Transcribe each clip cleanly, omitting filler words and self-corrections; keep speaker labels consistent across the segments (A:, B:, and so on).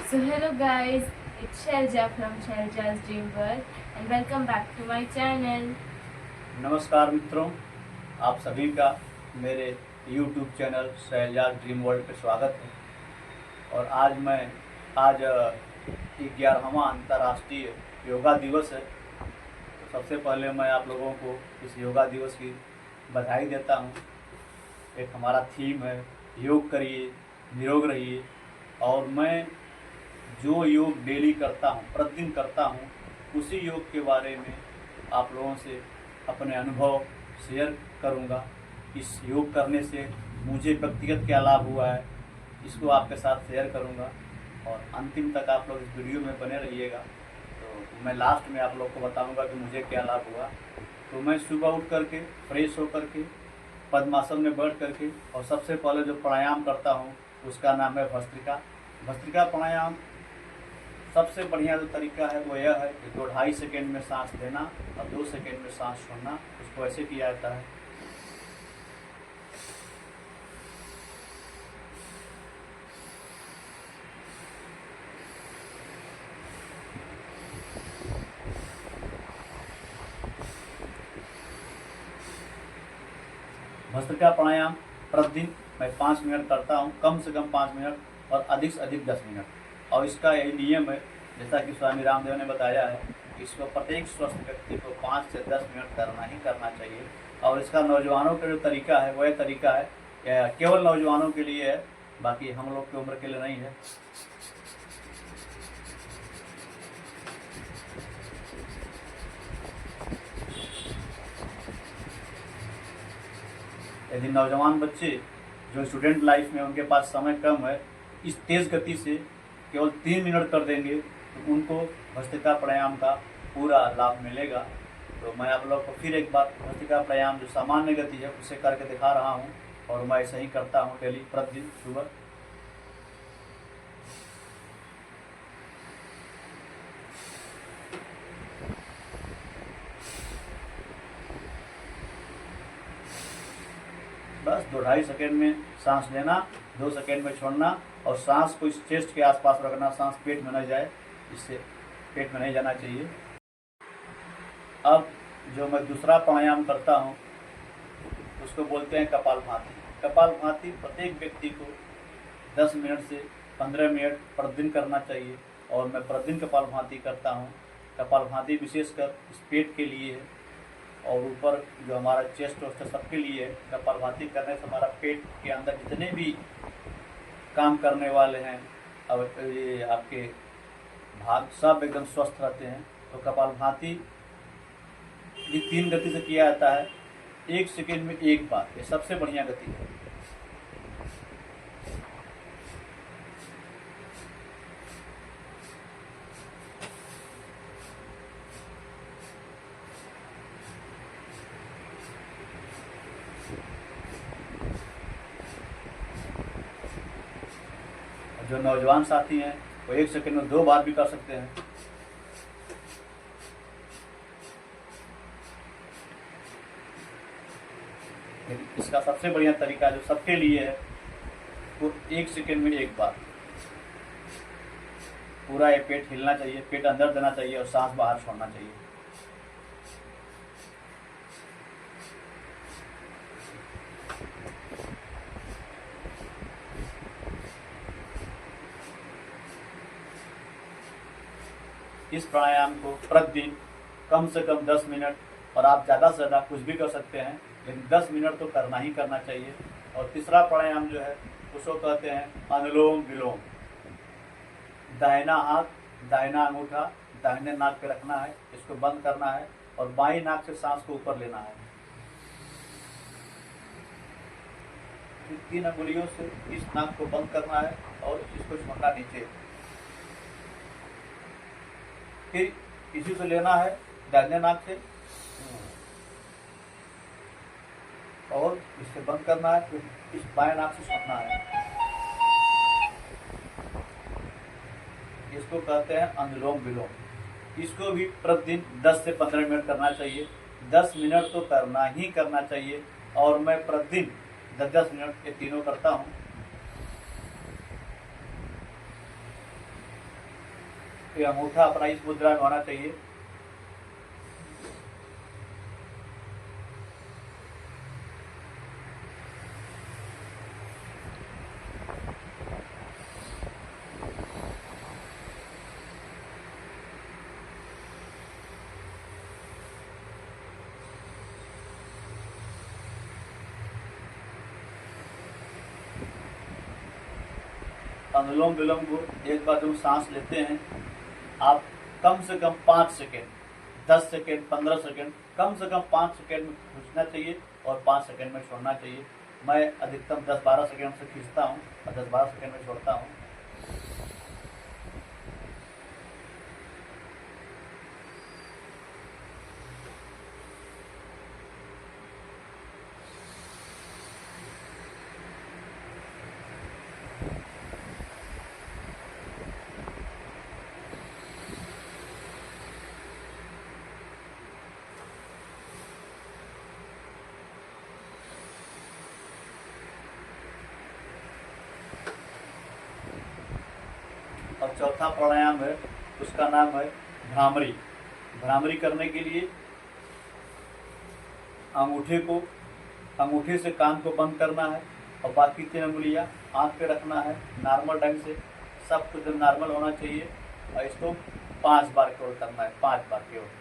A: So hello guys, it's Shelja from Shelja's Dream World and welcome back to my channel.
B: नमस्कार मित्रों, आप सभी का मेरे YouTube channel Shailaja dream world पे स्वागत है। और आज 11वां अंतर्राष्ट्रीय योगा दिवस है। तो सबसे पहले मैं आप लोगों को इस योगा दिवस की बधाई देता हूँ। एक हमारा थीम है योग करिए निरोग रहिए, और मैं जो योग डेली करता हूँ, प्रतिदिन करता हूँ, उसी योग के बारे में आप लोगों से अपने अनुभव शेयर करूँगा। इस योग करने से मुझे व्यक्तिगत क्या लाभ हुआ है, इसको आपके साथ शेयर करूँगा और अंतिम तक आप लोग इस वीडियो में बने रहिएगा। तो मैं लास्ट में आप लोग को बताऊँगा कि मुझे क्या लाभ हुआ। तो मैं सुबह उठ करके फ्रेश होकर के पद्मासन में बैठ करके और सबसे पहले जो प्राणायाम करता हूँ उसका नाम है भस्त्रिका प्राणायाम। सबसे बढ़िया जो तरीका है वो यह है कि 2-2.5 सेकेंड में सांस लेना और 2 सेकेंड में सांस छोड़ना। उसको ऐसे किया जाता है। भस्त्रिका प्राणायाम प्रतिदिन मैं 5 मिनट करता हूँ, कम से कम 5 मिनट और अधिक से अधिक 10 मिनट। और इसका यही नियम है, जैसा कि स्वामी रामदेव ने बताया है, इसको प्रत्येक स्वस्थ व्यक्ति को 5 से 10 मिनट करना ही करना चाहिए। और इसका नौजवानों का जो तरीका है वह तरीका है केवल नौजवानों के लिए है, बाकी हम लोग की उम्र के लिए नहीं है। यदि नौजवान बच्चे जो स्टूडेंट लाइफ में उनके पास समय कम है, इस तेज़ गति से केवल 3 मिनट कर देंगे तो उनको भस्त्रिका प्राणायाम का पूरा लाभ मिलेगा। तो मैं आप लोग को फिर एक बार भस्त्रिका प्राणायाम जो सामान्य गति है उसे करके दिखा रहा हूँ, और मैं ऐसे ही करता हूँ डेली प्रतिदिन सुबह। बस 2-2.5 सेकेंड में सांस लेना, 2 सेकेंड में छोड़ना, और सांस को इस चेस्ट के आसपास रखना, सांस पेट में न जाए, इससे पेट में नहीं जाना चाहिए। अब जो मैं दूसरा प्राणायाम करता हूँ उसको बोलते हैं कपालभाति। कपालभाति प्रत्येक व्यक्ति को 10 मिनट से 15 मिनट प्रतिदिन करना चाहिए, और मैं प्रतिदिन कपालभाति करता हूँ। कपालभाति विशेषकर इस पेट के लिए है और ऊपर जो हमारा चेस्ट वेस्ट है सबके लिए है। कपालभाति करने से हमारा पेट के अंदर जितने भी काम करने वाले हैं, अब ये आपके भाग सब एकदम स्वस्थ रहते हैं। तो कपालभाति ये 3 गति से किया जाता है, 1 सेकेंड में 1 बार। ये सबसे बढ़िया गति है। जो नौजवान साथी हैं वो 1 सेकेंड में 2 बार भी कर सकते हैं। इसका सबसे बढ़िया तरीका जो सबके लिए है वो 1 सेकेंड में 1 बार। पूरा ये पेट हिलना चाहिए, पेट अंदर देना चाहिए और सांस बाहर छोड़ना चाहिए। इस प्राणायाम को प्रतिदिन कम से कम 10 मिनट, और आप ज़्यादा से ज़्यादा कुछ भी कर सकते हैं, लेकिन 10 मिनट तो करना ही करना चाहिए। और तीसरा प्राणायाम जो है उसको कहते हैं अनुलोम विलोम। दाहिना हाथ, दाहिना अंगूठा दाहिने नाक पे रखना है, इसको बंद करना है और बाईं नाक से सांस को ऊपर लेना है। 3 अंगुलियों से इस नाक को बंद करना है और इसको छोड़ना नीचे। फिर इसी से लेना है दाहिने नाक से और इससे बंद करना है, फिर इस बाएं नाक से छोड़ना है। इसको कहते हैं अनुलोम विलोम। इसको भी प्रतिदिन 10 से 15 मिनट करना चाहिए। 10 मिनट तो करना ही करना चाहिए, और मैं प्रतिदिन 10-10 मिनट ये तीनों करता हूँ। ये अंगूठा अपना इस मुद्रा में होना चाहिए। अनुलोम विलोम को एक बार जब सांस लेते हैं आप कम से कम 5 सेकेंड, 10 सेकेंड, 15 सेकेंड, कम से कम 5 सेकेंड में खींचना चाहिए और 5 सेकेंड में छोड़ना चाहिए। मैं अधिकतम 10-12 सेकेंड से खींचता हूँ और 10-12 सेकेंड में छोड़ता हूँ। और चौथा प्राणायाम है, उसका नाम है भ्रामरी। भ्रामरी करने के लिए अंगूठे से कान को बंद करना है और बाकी 3 उंगलियां आँख पे रखना है नॉर्मल ढंग से। सब कुछ नॉर्मल होना चाहिए और इसको 5 बार केवल करना है, 5 बार केवल।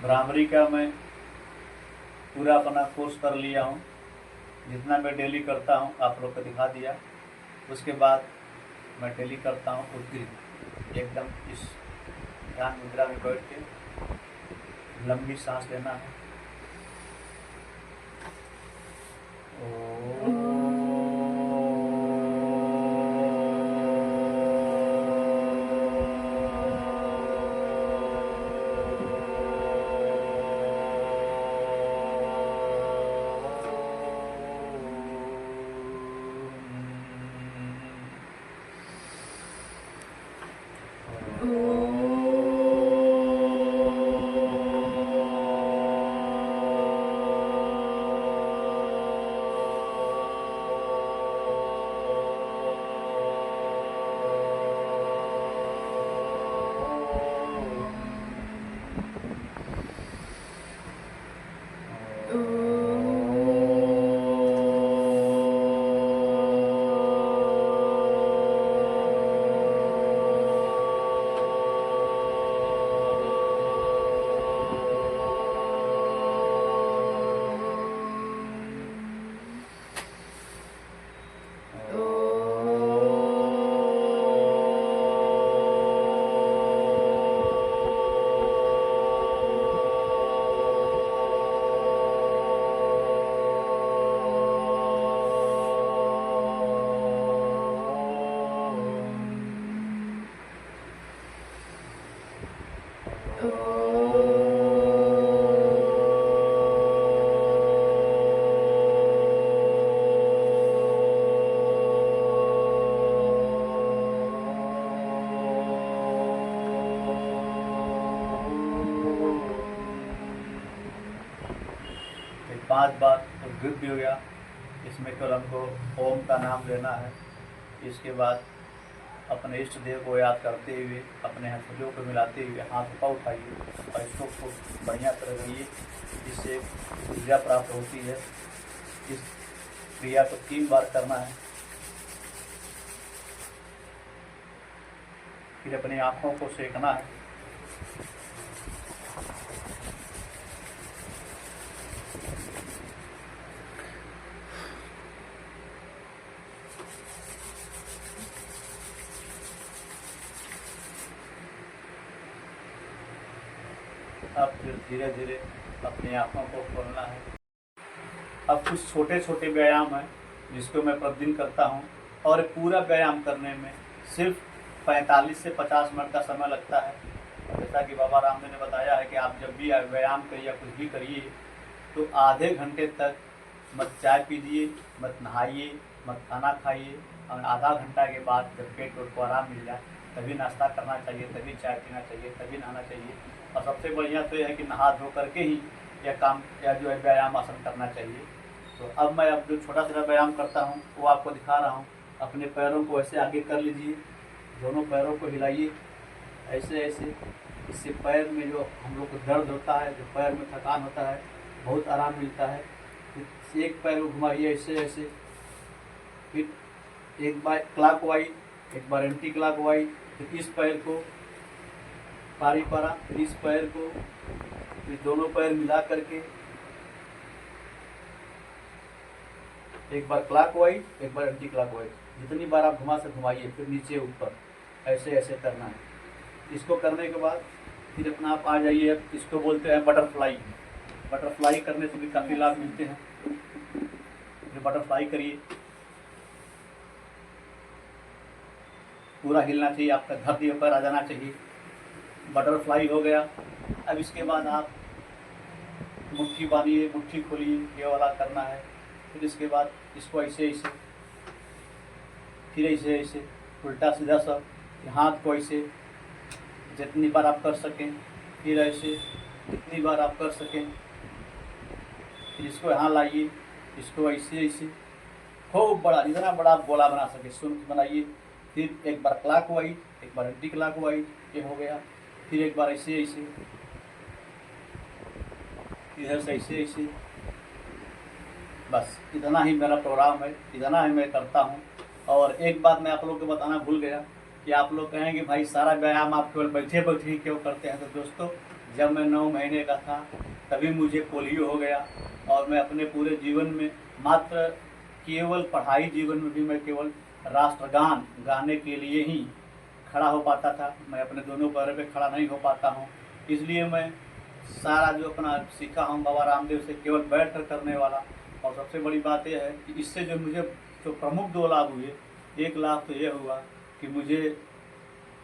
B: भ्रामरी का मैं पूरा अपना कोर्स कर लिया हूँ, जितना मैं डेली करता हूँ आप लोग को दिखा दिया। उसके बाद मैं डेली करता हूँ उद्गिर। एकदम इस ध्यान मुद्रा में बैठ के लंबी सांस लेना है। 5 बार उद्गीत भी हो गया। इसमें केवल हमको ओम का नाम लेना है। इसके बाद अपने इष्ट देव को याद करते हुए अपने हथेलियों को मिलाते हुए हाथ ऊपर उठाइए और इसको खूब बढ़िया तरह करिए। इससे ऊर्जा प्राप्त होती है। इस क्रिया को 3 बार करना है। फिर अपनी आँखों को सेकना है। अब फिर धीरे धीरे अपनी आँखों को खोलना है। अब कुछ छोटे छोटे व्यायाम हैं जिसको मैं प्रतिदिन करता हूँ और पूरा व्यायाम करने में सिर्फ 45 से 50 मिनट का समय लगता है। जैसा कि बाबा रामदेव ने बताया है कि आप जब भी व्यायाम करिए या कुछ भी करिए तो आधे घंटे तक मत चाय पीजिए, मत नहाइए, मत खाना खाइए और आधा घंटा के बाद जब पेट को आराम मिल जाए तभी नाश्ता करना चाहिए, तभी चाय पीना चाहिए, तभी नहाना चाहिए। और सबसे बढ़िया तो यह है कि नहा धो करके ही यह काम या जो है व्यायाम आसन करना चाहिए। तो अब मैं जो छोटा सा व्यायाम करता हूँ वो आपको दिखा रहा हूँ। अपने पैरों को ऐसे आगे कर लीजिए, दोनों पैरों को हिलाइए ऐसे ऐसे। इससे पैर में जो हम लोग को दर्द होता है, जो पैर में थकान होता है, बहुत आराम मिलता है। फिर एक पैर को घुमाइए ऐसे ऐसे। फिर एक बार क्लॉक वाइज, एक बार एंटी क्लॉक वाइज। फिर इस पैर को पारी पारा, फिर इस पैर को, फिर दोनों पैर मिला करके एक बार क्लॉक वाइज, एक बार एंटी क्लॉक वाइज। जितनी बार आप घुमा से घुमाइए। फिर नीचे ऊपर ऐसे ऐसे करना है। इसको करने के बाद फिर अपना आप आ जाइए। अब इसको बोलते हैं बटरफ्लाई। बटरफ्लाई करने से भी काफ़ी लाभ मिलते हैं। फिर बटरफ्लाई करिए, पूरा हिलना चाहिए, आपका धरती पर आ जाना चाहिए। बटरफ्लाई हो गया। अब इसके बाद आप मुट्ठी बांधिए, मुट्ठी खोलिए, ये वाला करना है। फिर इसके बाद इसको ऐसे ऐसे, फिर ऐसे ऐसे उल्टा सीधा सब। हाथ को ऐसे जितनी बार आप कर सकें, फिर ऐसे जितनी बार आप कर सकें। फिर इसको यहाँ लाइए, इसको ऐसे ऐसे खूब बड़ा, जितना बड़ा आप गोला बना सके सुन बनाइए। फिर एक बार क्लॉक वाइज, एक बार एंटी क्लॉक वाइज, ये हो गया। फिर एक बार ऐसे ऐसे, इधर से ऐसे ऐसे। बस इतना ही मेरा प्रोग्राम है, इतना ही मैं करता हूँ। और एक बात मैं आप लोग को बताना भूल गया कि आप लोग कहेंगे भाई सारा व्यायाम आप केवल बैठे बैठे ही क्यों करते हैं। तो दोस्तों, जब मैं 9 महीने का था तभी मुझे पोलियो हो गया और मैं अपने पूरे जीवन में मात्र केवल पढ़ाई जीवन में भी मैं केवल राष्ट्रगान गाने के लिए ही खड़ा हो पाता था। मैं अपने दोनों पैरों पे खड़ा नहीं हो पाता हूँ। इसलिए मैं सारा जो अपना सीखा हूँ बाबा रामदेव से केवल बैठ कर करने वाला। और सबसे बड़ी बात यह है कि इससे जो मुझे जो प्रमुख 2 लाभ हुए, एक लाभ तो यह हुआ कि मुझे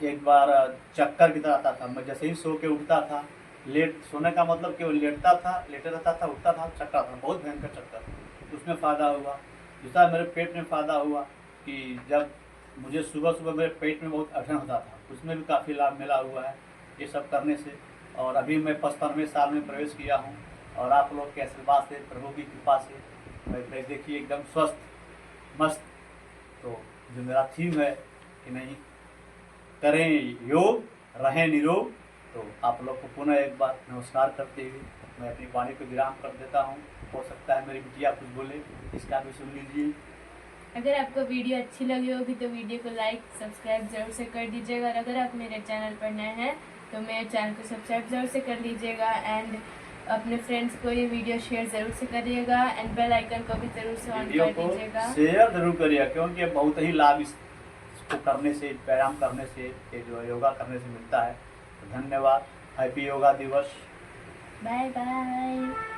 B: एक बार चक्कर की तरह आता था। मैं जैसे ही सो के उठता था, लेट सोने का मतलब केवल लेटता था, लेटे रहता था, उठता था, चक्कर था, बहुत भयंकर चक्कर। उसमें फ़ायदा हुआ। दूसरा मेरे पेट में फ़ायदा हुआ कि जब मुझे सुबह सुबह मेरे पेट में बहुत अड़चन होता था, उसमें भी काफ़ी लाभ मिला हुआ है ये सब करने से। और अभी मैं 55वें साल में प्रवेश किया हूँ और आप लोग के आशीर्वाद से, प्रभु की कृपा से मैं देखिए एकदम स्वस्थ मस्त। तो जो मेरा थीम है कि नहीं, करें योग, रहें निरोग। तो आप लोग को पुनः एक बार नमस्कार करते हुए मैं अपनी वाणी को विराम कर देता हूँ। हो सकता है मेरी बिटिया कुछ बोले, इसका भी सुन लीजिए।
A: अगर आपको वीडियो अच्छी लगी होगी तो वीडियो को लाइक सब्सक्राइब जरूर से कर दीजिएगा। और अगर आप मेरे चैनल पर नए हैं तो मेरे चैनल को सब्सक्राइब जरूर से कर लीजिएगा। एंड अपने फ्रेंड्स को ये वीडियो शेयर जरूर से करिएगा एंड बेल आइकन को भी जरूर से ऑन
B: वीडियो
A: कर
B: को
A: दीजिएगा।
B: शेयर जरूर करिएगा क्योंकि बहुत ही लाभ इसको करने से, व्यायाम करने से, ये जो योगा करने से मिलता है। तो धन्यवाद। हैप्पी योगा दिवस।
A: Bye bye.